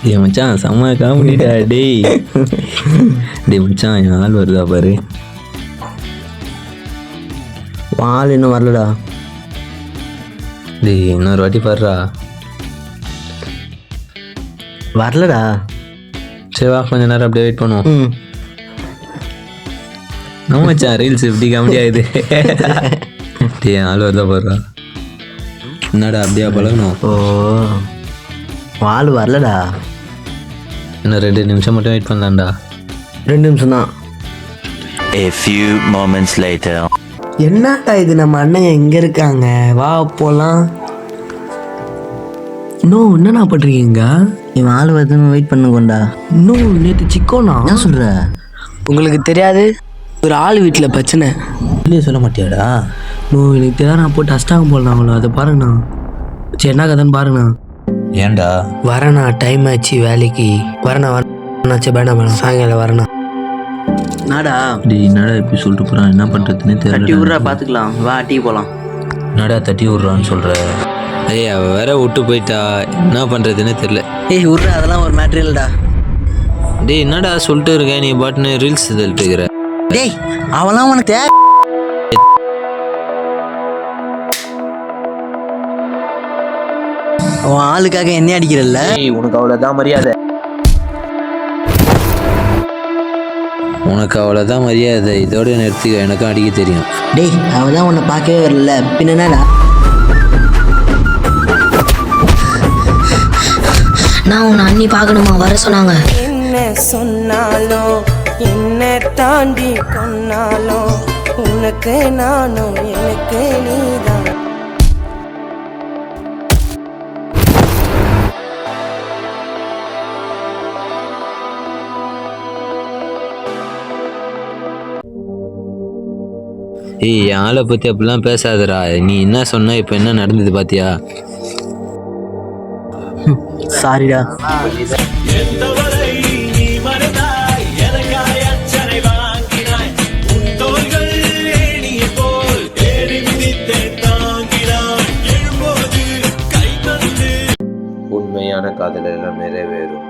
டேய் மச்சான் செம்ம காமெடிடா டேய். டேய் மச்சான் என் ஆள் வருதா பாரு. ஆள் இன்னும் வரலடா. டேய் இன்னொரு வாட்டி பாருடா. வரலடா. சரி வா கொஞ்ச நேரம் அப்படியே வெயிட் பண்ணுவோம். ம் நம்ம மச்சான் ரீல்ஸ் எப்படி காமெடி ஆகுது. டேய் ஆள் வருதா பாருடா. என்னடா அப்படியா பழகணும். ஓ ஆள் வரலடா. இன்னும் 2 நிமிஷம் மட்டும் வெயிட் பண்ணலாம்டா. 2 நிமிஷம் தான். A few moments later. என்னடா இது, நம்ம அண்ணன் எங்க இருக்காங்க? வா போலாம். இன்னும் என்னண்ணா பண்ணுறீங்க? இவன் ஆள் வருதுன்னு வெயிட் பண்ணுங்கண்டா. இன்னும் நேற்று சிக்கோண்ணா. என்ன சொல்கிற? உங்களுக்கு தெரியாது, ஒரு ஆள் வீட்டில் பிரச்சனை. இல்லையே சொல்ல மாட்டியாடா? இன்னும் எனக்கு தெரியாது. நான் போட்டு அஷ்டாங்கம் போடலாம் அவங்கள. அதை பாருங்கண்ணா. சரி என்ன கதைன்னு பாருங்கண்ணா. ஏன்டா? வரேண்ணா, டைம் ஆச்சு வேலைக்கு. வரேண்ணா சரி வேணாம் சாயங்காலம் வரேண்ணா. நாடா டேய் என்னடா இப்படி சொல்லிட்டு போகிறான், என்ன பண்ணுறதுன்னே தட்டி தெரியல. விட்றா பார்த்துக்கலாம். வா டீ போகலாம். என்னடா தட்டி விட்றான்னு சொல்கிற? ஏய் அவள் வேற விட்டு போயிட்டா, என்ன பண்ணுறதுன்னே தெரில. ஏய் விட்றா, அதெல்லாம் ஒரு மேட்ரு இல்லைடா. டேய் என்னடா சொல்லிட்டு இருக்கேன், நீ பாட்டுன்னு ரீல்ஸ் தள்ளிட்டு இருக்கிற. டேய் அவெல்லாம் உனக்கு அவன் ஆளுக்காக என்ன அடிக்கிறல்ல? உனக்கு அவ்வளோதான் மரியாதை. உனக்கு அவ்வளோதான் மரியாதை. இதோட நிறுத்திக்க, எனக்கும் அடிக்க தெரியும். டேய் அவன் தான் உன்னை பார்க்கவே வரல, பின்ன என்னடா? நான் உன்னை அண்ணி பார்க்கணுமா, வர சொன்னாங்க. என்ன சொன்னாலும் என்ன தாண்டி கொன்னாலும் உனக்கு நானும் எனக்கு நீதான். ஏய் என் ஆளை பற்றி அப்படிலாம் பேசாதடா. நீ என்ன சொன்ன, இப்போ என்ன நடந்தது பார்த்தியா? சாரிடா. உண்மையான காதல் எல்லாம் நிறைவேறும்.